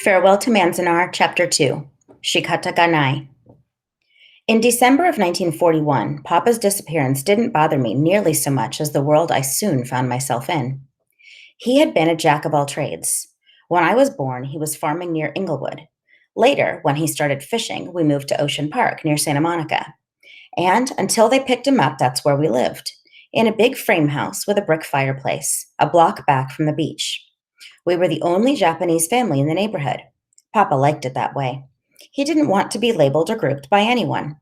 Farewell to Manzanar, Chapter 2, Shikata Ganai. In December of 1941, Papa's disappearance didn't bother me nearly so much as the world I soon found myself in. He had been a jack of all trades. When I was born, he was farming near Inglewood. Later, when he started fishing, we moved to Ocean Park near Santa Monica. And until they picked him up, that's where we lived, in a big frame house with a brick fireplace, a block back from the beach. We were the only Japanese family in the neighborhood. Papa liked it that way. He didn't want to be labeled or grouped by anyone.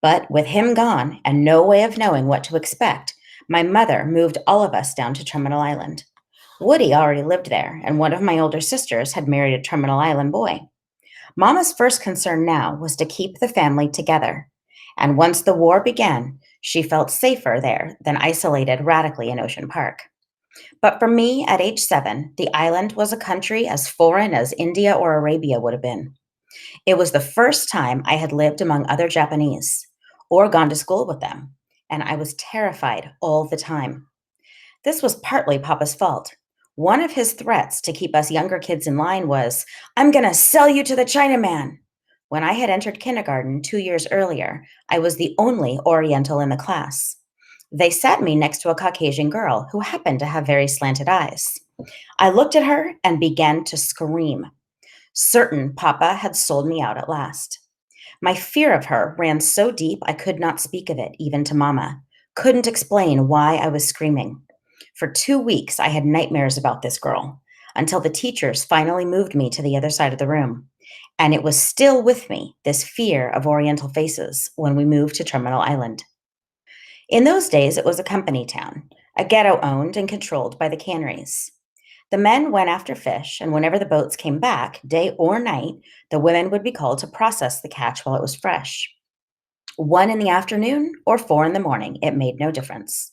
But with him gone and no way of knowing what to expect, my mother moved all of us down to Terminal Island. Woody already lived there, and one of my older sisters had married a Terminal Island boy. Mama's first concern now was to keep the family together. And once the war began, she felt safer there than isolated radically in Ocean Park. But for me, at age 7, the island was a country as foreign as India or Arabia would have been. It was the first time I had lived among other Japanese or gone to school with them, and I was terrified all the time. This was partly Papa's fault. One of his threats to keep us younger kids in line was, "I'm going to sell you to the Chinaman." When I had entered kindergarten 2 years earlier, I was the only Oriental in the class. They sat me next to a Caucasian girl who happened to have very slanted eyes. I looked at her and began to scream. Certain Papa had sold me out at last. My fear of her ran so deep I could not speak of it, even to Mama. Couldn't explain why I was screaming. For 2 weeks, I had nightmares about this girl, until the teachers finally moved me to the other side of the room. And it was still with me, this fear of Oriental faces, when we moved to Terminal Island. In those days, it was a company town, a ghetto owned and controlled by the canneries. The men went after fish, and whenever the boats came back, day or night, the women would be called to process the catch while it was fresh. 1 in the afternoon or 4 in the morning, it made no difference.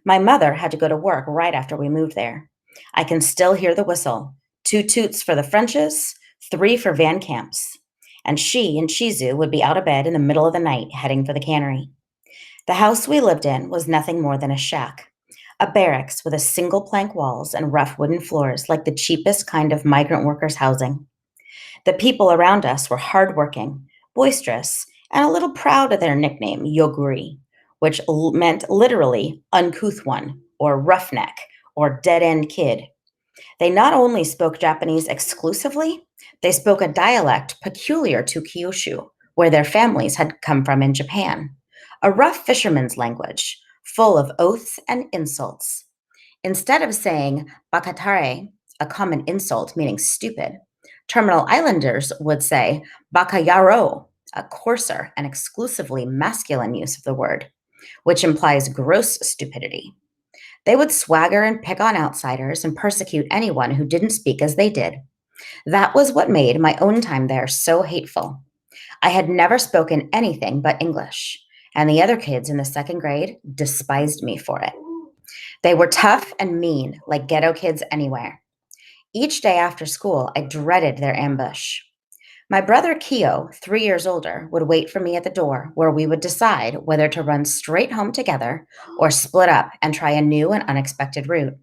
My mother had to go to work right after we moved there. I can still hear the whistle: 2 toots for the Frenches, 3 for Van Camps. And she and Shizu would be out of bed in the middle of the night heading for the cannery. The house we lived in was nothing more than a shack, a barracks with a single plank walls and rough wooden floors like the cheapest kind of migrant workers' housing. The people around us were hardworking, boisterous, and a little proud of their nickname, Yoguri, which meant literally uncouth one, or roughneck, or dead end kid. They not only spoke Japanese exclusively, they spoke a dialect peculiar to Kyushu, where their families had come from in Japan, a rough fisherman's language, full of oaths and insults. Instead of saying bakatare, a common insult meaning stupid, Terminal Islanders would say bakayaro, a coarser and exclusively masculine use of the word, which implies gross stupidity. They would swagger and pick on outsiders and persecute anyone who didn't speak as they did. That was what made my own time there so hateful. I had never spoken anything but English, and the other kids in the second grade despised me for it. They were tough and mean, like ghetto kids anywhere. Each day after school, I dreaded their ambush. My brother Keo, 3 years older, would wait for me at the door where we would decide whether to run straight home together or split up and try a new and unexpected route.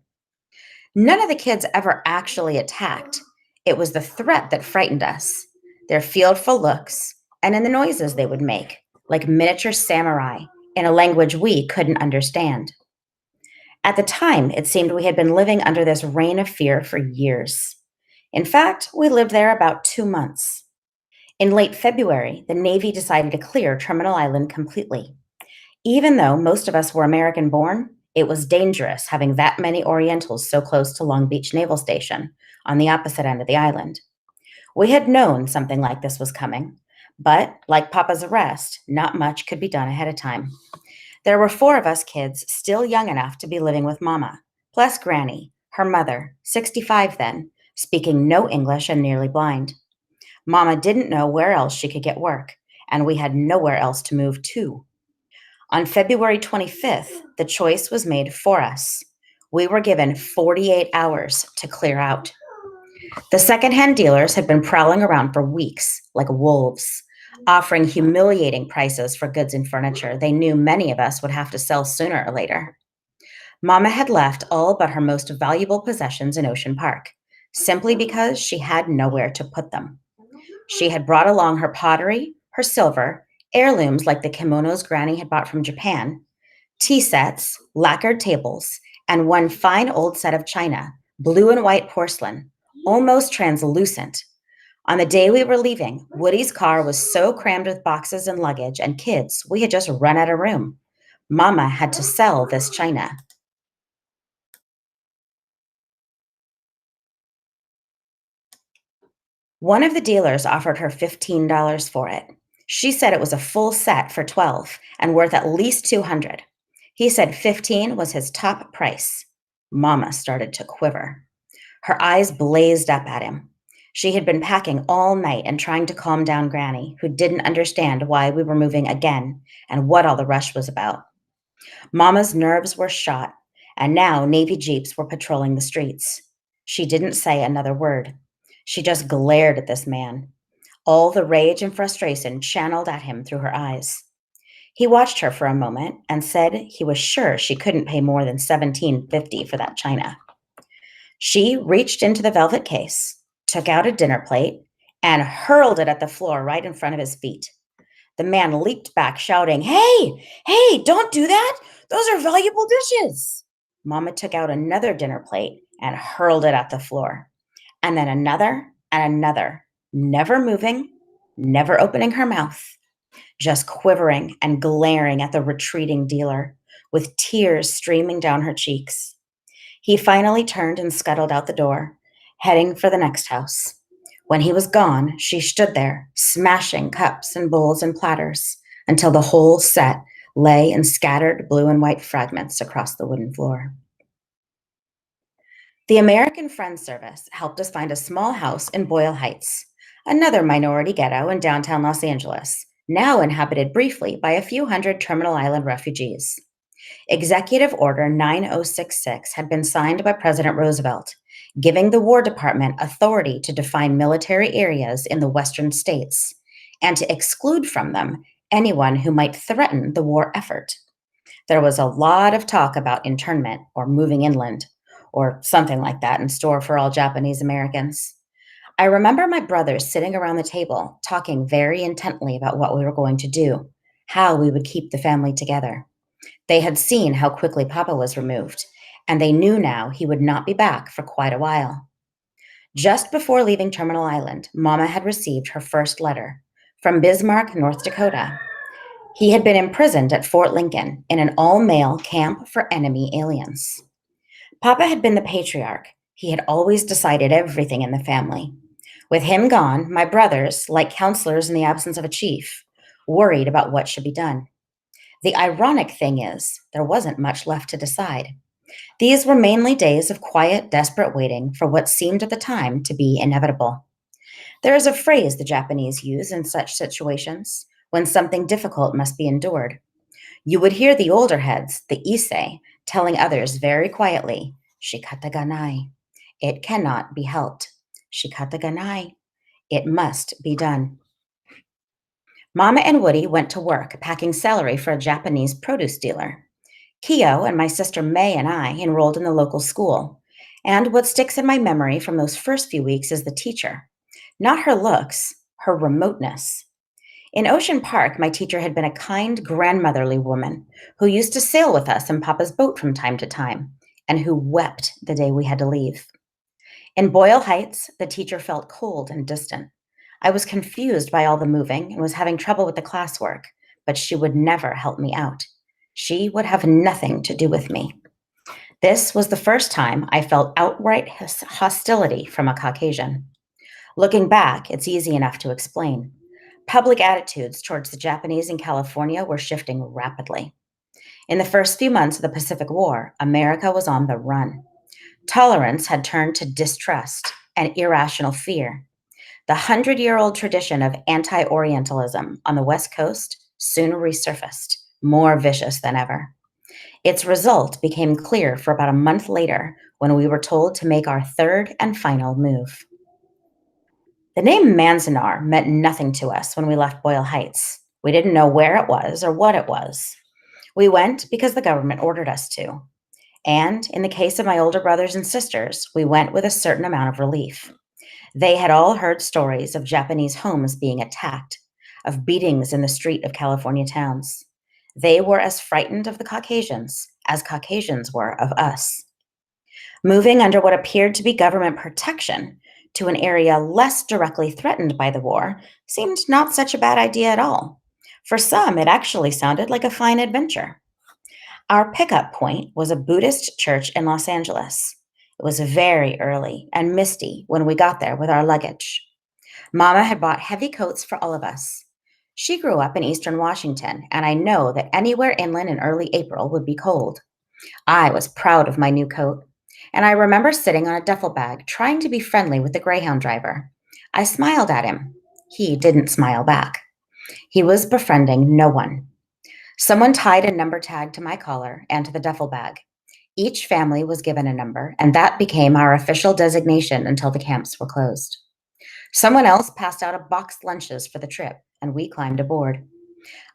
None of the kids ever actually attacked. It was the threat that frightened us, their fearful looks, and in the noises they would make, like miniature samurai, in a language we couldn't understand. At the time, it seemed we had been living under this reign of fear for years. In fact, we lived there about 2 months. In late February, the Navy decided to clear Terminal Island completely. Even though most of us were American born, it was dangerous having that many Orientals so close to Long Beach Naval Station, on the opposite end of the island. We had known something like this was coming, but like Papa's arrest, not much could be done ahead of time. There were 4 of us kids still young enough to be living with Mama, plus Granny, her mother, 65 then, speaking no English and nearly blind. Mama didn't know where else she could get work, and we had nowhere else to move to. On February 25th, the choice was made for us. We were given 48 hours to clear out. The secondhand dealers had been prowling around for weeks, like wolves, offering humiliating prices for goods and furniture they knew many of us would have to sell sooner or later. Mama had left all but her most valuable possessions in Ocean Park, simply because she had nowhere to put them. She had brought along her pottery, her silver, heirlooms like the kimonos Granny had bought from Japan, tea sets, lacquered tables, and one fine old set of china, blue and white porcelain, almost translucent. On the day we were leaving, Woody's car was so crammed with boxes and luggage and kids, we had just run out of room. Mama had to sell this china. One of the dealers offered her $15 for it. She said it was a full set for 12 and worth at least 200. He said 15 was his top price. Mama started to quiver. Her eyes blazed up at him. She had been packing all night and trying to calm down Granny, who didn't understand why we were moving again and what all the rush was about. Mama's nerves were shot, and now Navy Jeeps were patrolling the streets. She didn't say another word. She just glared at this man, all the rage and frustration channeled at him through her eyes. He watched her for a moment and said he was sure she couldn't pay more than $17.50 for that china. She reached into the velvet case, took out a dinner plate, and hurled it at the floor right in front of his feet. The man leaped back, shouting, Hey, don't do that! Those are valuable dishes! Mama took out another dinner plate and hurled it at the floor. And then another and another, never moving, never opening her mouth, just quivering and glaring at the retreating dealer, with tears streaming down her cheeks. He finally turned and scuttled out the door, heading for the next house. When he was gone, she stood there, smashing cups and bowls and platters until the whole set lay in scattered blue and white fragments across the wooden floor. The American Friends Service helped us find a small house in Boyle Heights, another minority ghetto in downtown Los Angeles, now inhabited briefly by a few hundred Terminal Island refugees. Executive Order 9066 had been signed by President Roosevelt, giving the War Department authority to define military areas in the western states and to exclude from them anyone who might threaten the war effort. There was a lot of talk about internment or moving inland or something like that in store for all Japanese Americans. I remember my brothers sitting around the table talking very intently about what we were going to do, how we would keep the family together. They had seen how quickly Papa was removed, and they knew now he would not be back for quite a while. Just before leaving Terminal Island, Mama had received her first letter from Bismarck, North Dakota. He had been imprisoned at Fort Lincoln in an all-male camp for enemy aliens. Papa had been the patriarch. He had always decided everything in the family. With him gone, my brothers, like counselors in the absence of a chief, worried about what should be done. The ironic thing is, there wasn't much left to decide. These were mainly days of quiet, desperate waiting for what seemed at the time to be inevitable. There is a phrase the Japanese use in such situations when something difficult must be endured. You would hear the older heads, the Issei, telling others very quietly, Shikata ga nai. It cannot be helped. Shikata ga nai. It must be done. Mama and Woody went to work packing celery for a Japanese produce dealer. Kyo and my sister May and I enrolled in the local school. And what sticks in my memory from those first few weeks is the teacher. Not her looks, her remoteness. In Ocean Park, my teacher had been a kind, grandmotherly woman who used to sail with us in Papa's boat from time to time, and who wept the day we had to leave. In Boyle Heights, the teacher felt cold and distant. I was confused by all the moving and was having trouble with the classwork, but she would never help me out. She would have nothing to do with me. This was the first time I felt outright hostility from a Caucasian. Looking back, it's easy enough to explain. Public attitudes towards the Japanese in California were shifting rapidly. In the first few months of the Pacific War, America was on the run. Tolerance had turned to distrust and irrational fear. The 100-year-old tradition of anti-Orientalism on the West Coast soon resurfaced, more vicious than ever. Its result became clear for about a month later when we were told to make our third and final move. The name Manzanar meant nothing to us when we left Boyle Heights. We didn't know where it was or what it was. We went because the government ordered us to. And in the case of my older brothers and sisters, we went with a certain amount of relief. They had all heard stories of Japanese homes being attacked, of beatings in the street of California towns. They were as frightened of the Caucasians as Caucasians were of us. Moving under what appeared to be government protection to an area less directly threatened by the war seemed not such a bad idea at all. For some, it actually sounded like a fine adventure. Our pickup point was a Buddhist church in Los Angeles. It was very early and misty when we got there with our luggage. Mama had bought heavy coats for all of us. She grew up in eastern Washington, and I know that anywhere inland in early April would be cold. I was proud of my new coat, and I remember sitting on a duffel bag trying to be friendly with the Greyhound driver. I smiled at him. He didn't smile back. He was befriending no one. Someone tied a number tag to my collar and to the duffel bag. Each family was given a number, and that became our official designation until the camps were closed. Someone else passed out a boxed lunches for the trip, and we climbed aboard.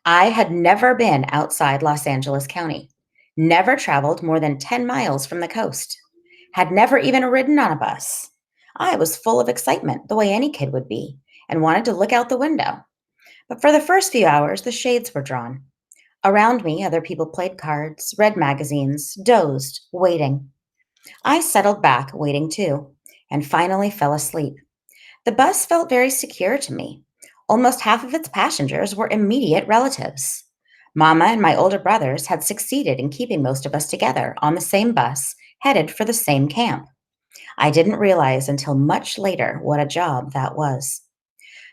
I had never been outside Los Angeles County, never traveled more than 10 miles from the coast, had never even ridden on a bus. I was full of excitement, the way any kid would be, and wanted to look out the window. But for the first few hours, the shades were drawn. Around me, other people played cards, read magazines, dozed, waiting. I settled back, waiting too, and finally fell asleep. The bus felt very secure to me. Almost half of its passengers were immediate relatives. Mama and my older brothers had succeeded in keeping most of us together on the same bus, headed for the same camp. I didn't realize until much later what a job that was.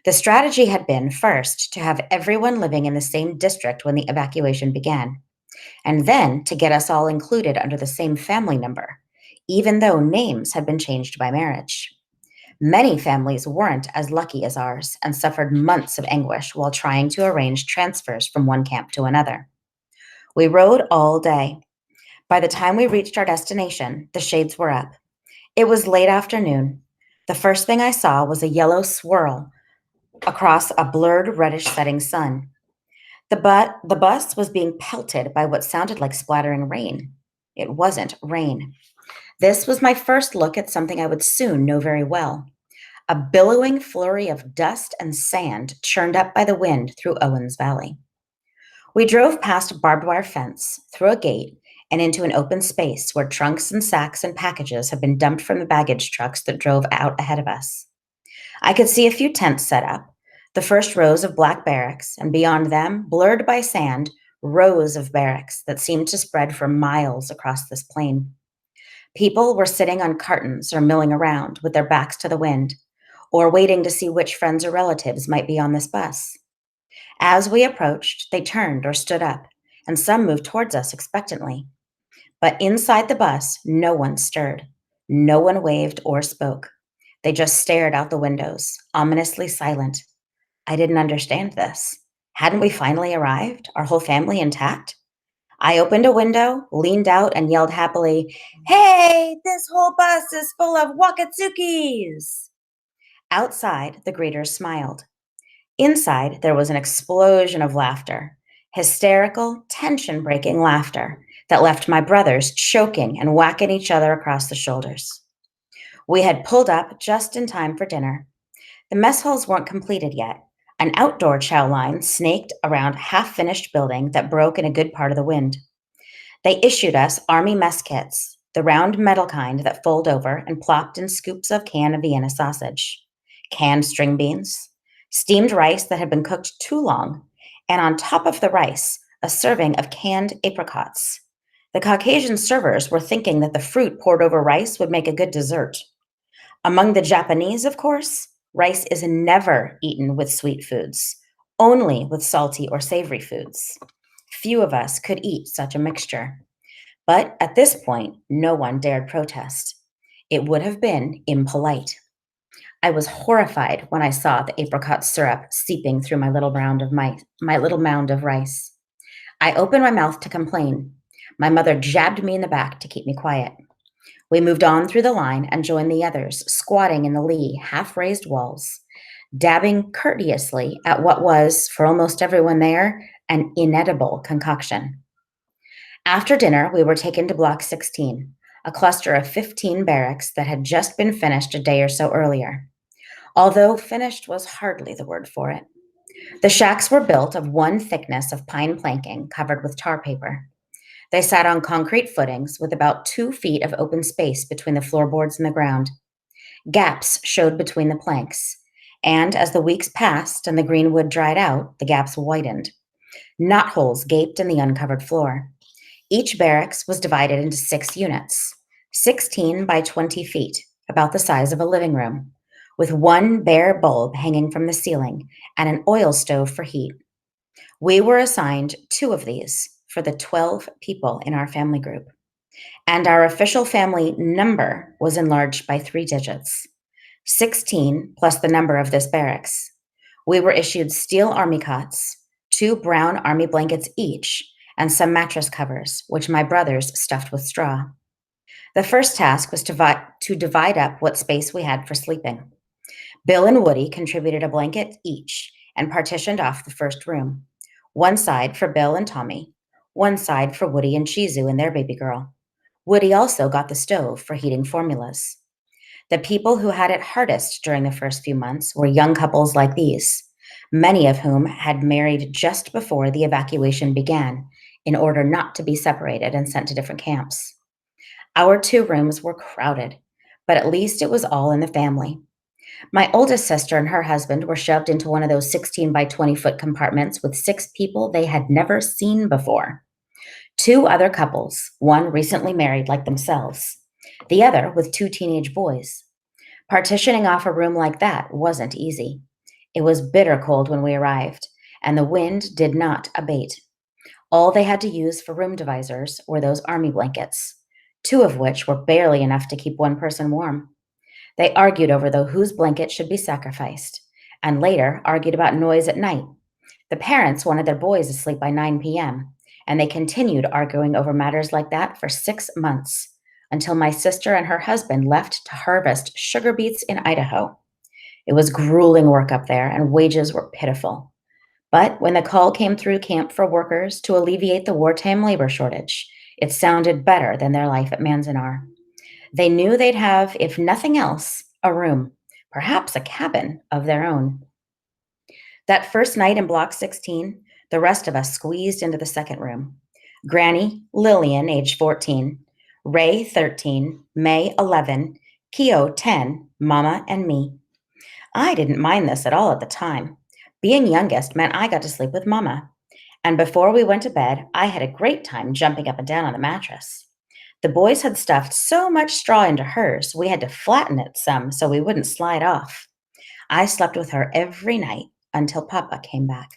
The strategy had been first to have everyone living in the same district when the evacuation began, and then to get us all included under the same family number, even though names had been changed by marriage. Many families weren't as lucky as ours and suffered months of anguish while trying to arrange transfers from one camp to another. We rode all day. By the time we reached our destination, the shades were up. It was late afternoon. The first thing I saw was a yellow swirl across a blurred reddish setting sun. The bus was being pelted by what sounded like splattering rain. It wasn't rain. This was my first look at something I would soon know very well. A billowing flurry of dust and sand churned up by the wind through Owens Valley. We drove past a barbed wire fence, through a gate, and into an open space where trunks and sacks and packages had been dumped from the baggage trucks that drove out ahead of us. I could see a few tents set up, the first rows of black barracks, and beyond them, blurred by sand, rows of barracks that seemed to spread for miles across this plain. People were sitting on cartons or milling around with their backs to the wind, or waiting to see which friends or relatives might be on this bus. As we approached, they turned or stood up, and some moved towards us expectantly. But inside the bus, no one stirred. No one waved or spoke. They just stared out the windows, ominously silent. I didn't understand this. Hadn't we finally arrived, our whole family intact? I opened a window, leaned out, and yelled happily, "Hey, this whole bus is full of Wakatsukis!" Outside, the greeters smiled. Inside, there was an explosion of laughter, hysterical, tension breaking laughter that left my brothers choking and whacking each other across the shoulders. We had pulled up just in time for dinner. The mess halls weren't completed yet. An outdoor chow line snaked around half-finished building that broke in a good part of the wind. They issued us Army mess kits, the round metal kind that fold over and plopped in scoops of canned Vienna sausage, canned string beans, steamed rice that had been cooked too long, and on top of the rice, a serving of canned apricots. The Caucasian servers were thinking that the fruit poured over rice would make a good dessert. Among the Japanese, of course, rice is never eaten with sweet foods, only with salty or savory foods. Few of us could eat such a mixture. But at this point, no one dared protest. It would have been impolite. I was horrified when I saw the apricot syrup seeping through my little mound of rice. I opened my mouth to complain. My mother jabbed me in the back to keep me quiet. We moved on through the line and joined the others, squatting in the lee, half-raised walls, dabbing courteously at what was, for almost everyone there, an inedible concoction. After dinner, we were taken to Block 16, a cluster of 15 barracks that had just been finished a day or so earlier, although finished was hardly the word for it. The shacks were built of one thickness of pine planking covered with tar paper. They sat on concrete footings with about 2 feet of open space between the floorboards and the ground. Gaps showed between the planks, and as the weeks passed and the green wood dried out, the gaps widened. Knotholes gaped in the uncovered floor. Each barracks was divided into 6 units, 16 by 20 feet, about the size of a living room, with one bare bulb hanging from the ceiling and an oil stove for heat. We were assigned 2 of these for the 12 people in our family group, and our official family number was enlarged by 3 digits, 16 plus the number of this barracks. We were issued steel army cots, 2 brown army blankets each, and some mattress covers, which my brothers stuffed with straw. The first task was to divide up what space we had for sleeping. Bill and Woody contributed a blanket each and partitioned off the first room. One side for Bill and Tommy, one side for Woody and Chizu and their baby girl. Woody also got the stove for heating formulas. The people who had it hardest during the first few months were young couples like these, many of whom had married just before the evacuation began in order not to be separated and sent to different camps. Our 2 rooms were crowded, but at least it was all in the family. My oldest sister and her husband were shoved into one of those 16 by 20-foot compartments with 6 people they had never seen before. 2 other couples, one recently married like themselves, the other with 2 teenage boys. Partitioning off a room like that wasn't easy. It was bitter cold when we arrived, and the wind did not abate. All they had to use for room divisors were those army blankets, 2 of which were barely enough to keep one person warm. They argued over whose blanket should be sacrificed, and later argued about noise at night. The parents wanted their boys asleep by 9 p.m., and they continued arguing over matters like that for 6 months, until my sister and her husband left to harvest sugar beets in Idaho. It was grueling work up there, and wages were pitiful. But when the call came through camp for workers to alleviate the wartime labor shortage, it sounded better than their life at Manzanar. They knew they'd have, if nothing else, a room, perhaps a cabin of their own. That first night in Block 16, the rest of us squeezed into the second room. Granny, Lillian, age 14, Ray, 13, May, 11, Keo, 10, Mama, and me. I didn't mind this at all at the time. Being youngest meant I got to sleep with Mama. And before we went to bed, I had a great time jumping up and down on the mattress. The boys had stuffed so much straw into hers, we had to flatten it some so we wouldn't slide off. I slept with her every night until Papa came back.